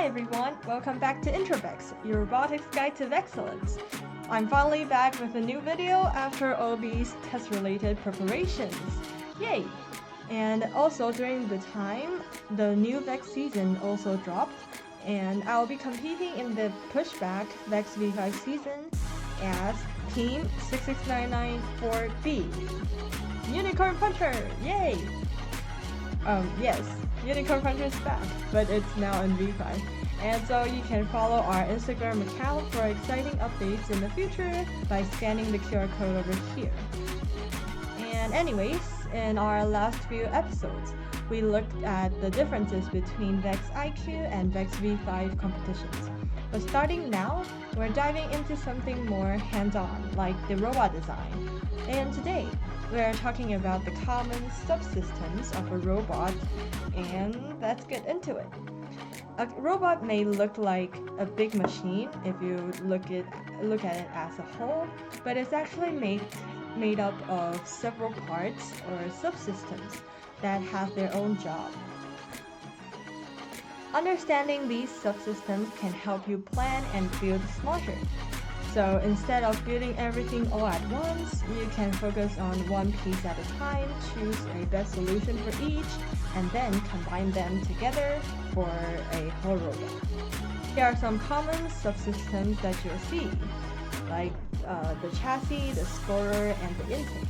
Hi everyone, welcome back to VEX, your robotics guide to excellence. I'm finally back with a new video after all these test-related preparations. Yay! And also during the time, the new VEX season also dropped, and I'll be competing in the pushback VEX V5 season as Team 66994B. Unicorn Puncher! Yay! Yes, Unicorn Puncher is back, but it's now in V5. And so you can follow our Instagram account for exciting updates in the future by scanning the QR code over here. And anyways, in our last few episodes, we looked at the differences between VEX IQ and VEX V5 competitions. But starting now, we're diving into something more hands-on, like the robot design. And today, we're talking about the common subsystems of a robot, and let's get into it. A robot may look like a big machine if you look at it as a whole, but it's actually made up of several parts or subsystems that have their own job. Understanding these subsystems can help you plan and build smarter. So instead of building everything all at once, you can focus on one piece at a time, choose a best solution for each, and then combine them together for a whole robot. Here are some common subsystems that you'll see, like the chassis, the scorer, and the intake.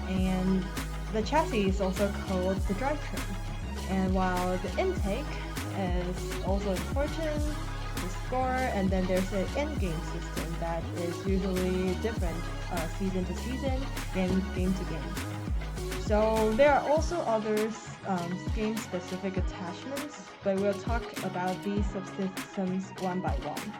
And the chassis is also called the drivetrain. And while the intake is also important, the score, and then there's an Endgame system that is usually different season to season, game to game. So there are also other game-specific attachments, but we'll talk about these subsystems one by one.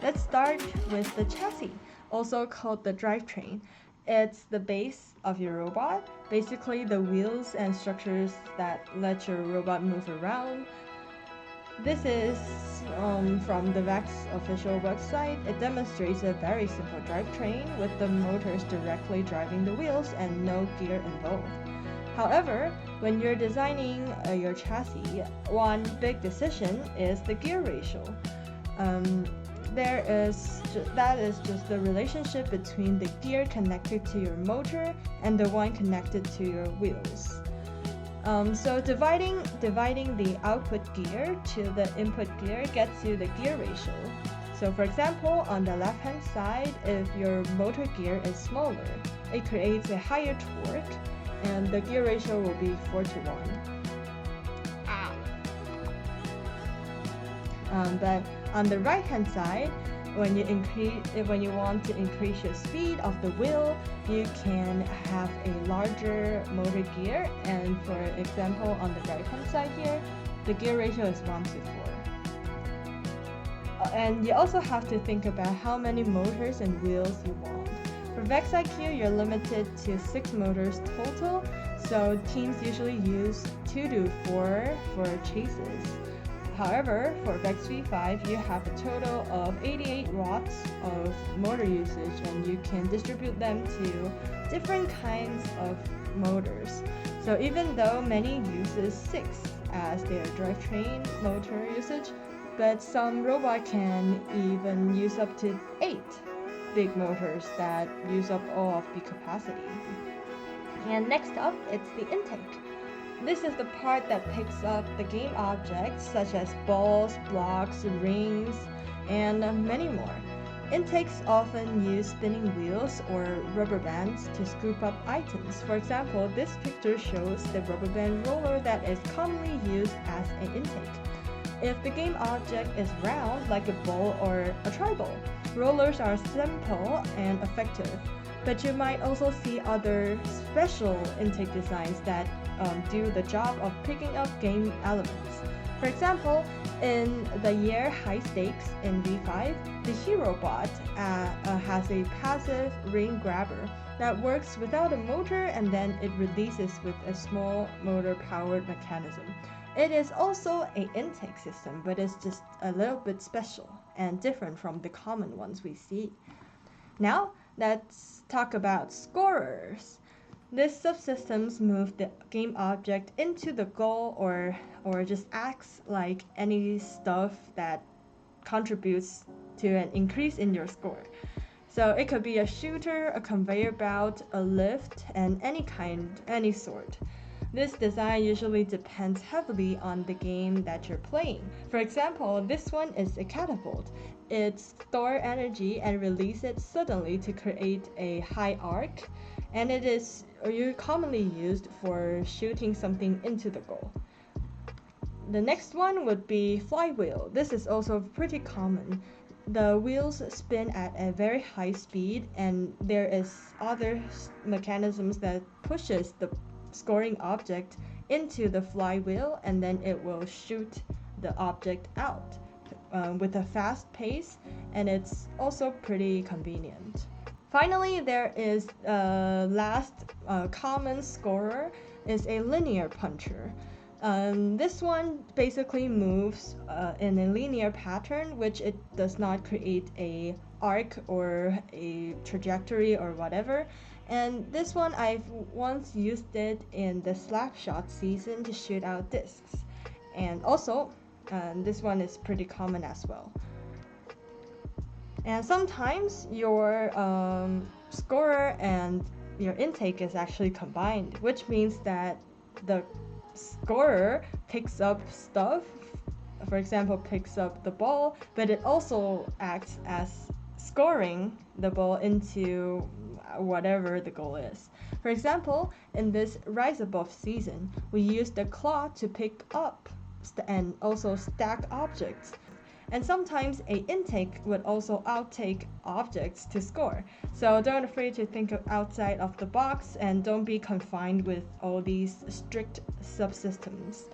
Let's start with the chassis, also called the drivetrain. It's the base of your robot, basically the wheels and structures that let your robot move around. This is from the VEX official website. It demonstrates a very simple drivetrain with the motors directly driving the wheels and no gear involved. However, when you're designing your chassis, one big decision is the gear ratio. That is just the relationship between the gear connected to your motor and the one connected to your wheels. So dividing the output gear to the input gear gets you the gear ratio. So for example, on the left-hand side, if your motor gear is smaller, it creates a higher torque, and the gear ratio will be 4:1. But on the right-hand side, when you want to increase your speed of the wheel, you can have a larger motor gear, and for example on the right hand side here, the gear ratio is 1:4. And you also have to think about how many motors and wheels you want. For VEX IQ, you're limited to 6 motors total, so teams usually use 2 to 4 for chases. However, for VEX V5, you have a total of 88 watts of motor usage, and you can distribute them to different kinds of motors. So even though many uses 6 as their drivetrain motor usage, but some robot can even use up to 8 big motors that use up all of the capacity. And next up, it's the intake. This is the part that picks up the game objects such as balls, blocks, rings, and many more. Intakes often use spinning wheels or rubber bands to scoop up items. For example, this picture shows the rubber band roller that is commonly used as an intake. If the game object is round, like a ball or a tri-ball, rollers are simple and effective. But you might also see other special intake designs that do the job of picking up game elements. For example, in the year High Stakes in V5, the Hero Bot has a passive ring grabber that works without a motor, and then it releases with a small motor-powered mechanism. It is also an intake system, but it's just a little bit special and different from the common ones we see. Now, let's talk about scorers. This subsystems move the game object into the goal or just acts like any stuff that contributes to an increase in your score. So it could be a shooter, a conveyor belt, a lift, and any sort. This design usually depends heavily on the game that you're playing. For example, this one is a catapult. It stores energy and releases it suddenly to create a high arc, and it is commonly used for shooting something into the goal. The next one would be flywheel. This is also pretty common. The wheels spin at a very high speed, and there is other mechanisms that pushes the scoring object into the flywheel, and then it will shoot the object out with a fast pace, and it's also pretty convenient. Finally, there is last common scorer is a linear puncher. This one basically moves in a linear pattern, which it does not create a arc or a trajectory or whatever. And this one, I've once used it in the Slapshot season to shoot out discs. And also, this one is pretty common as well. And sometimes your scorer and your intake is actually combined, which means that the scorer picks up stuff, for example, picks up the ball, but it also acts as scoring the ball into whatever the goal is. For example, in this Rise Above season, we used the claw to pick up and also stack objects. And sometimes a intake would also outtake objects to score. So don't be afraid to think outside of the box and don't be confined with all these strict subsystems.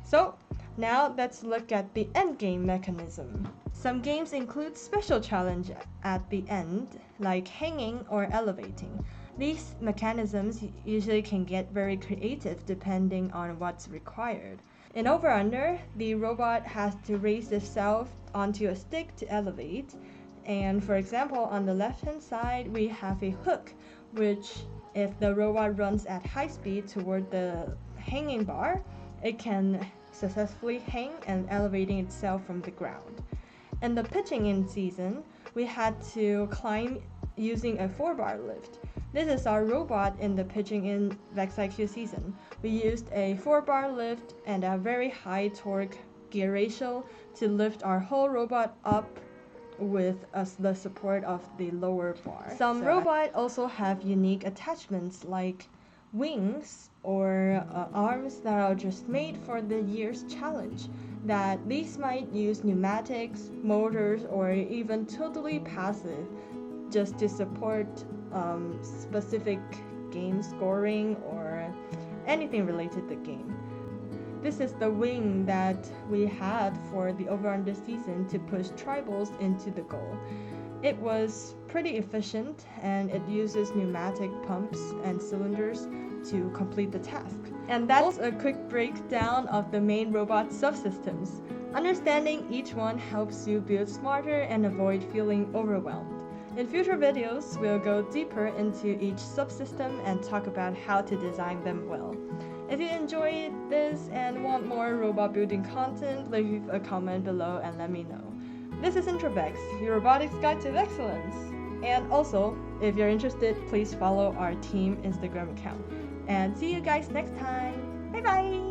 So now let's look at the endgame mechanism. Some games include special challenge at the end, like hanging or elevating. These mechanisms usually can get very creative depending on what's required. In Over Under, the robot has to raise itself onto a stick to elevate. And for example, on the left-hand side, we have a hook, which if the robot runs at high speed toward the hanging bar, it can successfully hang and elevating itself from the ground. In the pitching in season, we had to climb using a 4-bar lift. This is our robot in the pitching in VEX IQ season. We used a 4-bar lift and a very high torque gear ratio to lift our whole robot up with the support of the lower bar. Some robots also have unique attachments like wings or arms that are just made for the year's challenge. That these might use pneumatics, motors, or even totally passive just to support specific game scoring or anything related to the game. This is the wing that we had for the Over Under season to push tribals into the goal. It was pretty efficient and it uses pneumatic pumps and cylinders to complete the task. And that's a quick breakdown of the main robot subsystems. Understanding each one helps you build smarter and avoid feeling overwhelmed. In future videos, we'll go deeper into each subsystem and talk about how to design them well. If you enjoyed this and want more robot building content, leave a comment below and let me know. This is VEX, your robotics guide to excellence. And also, if you're interested, please follow our team Instagram account. And see you guys next time. Bye bye!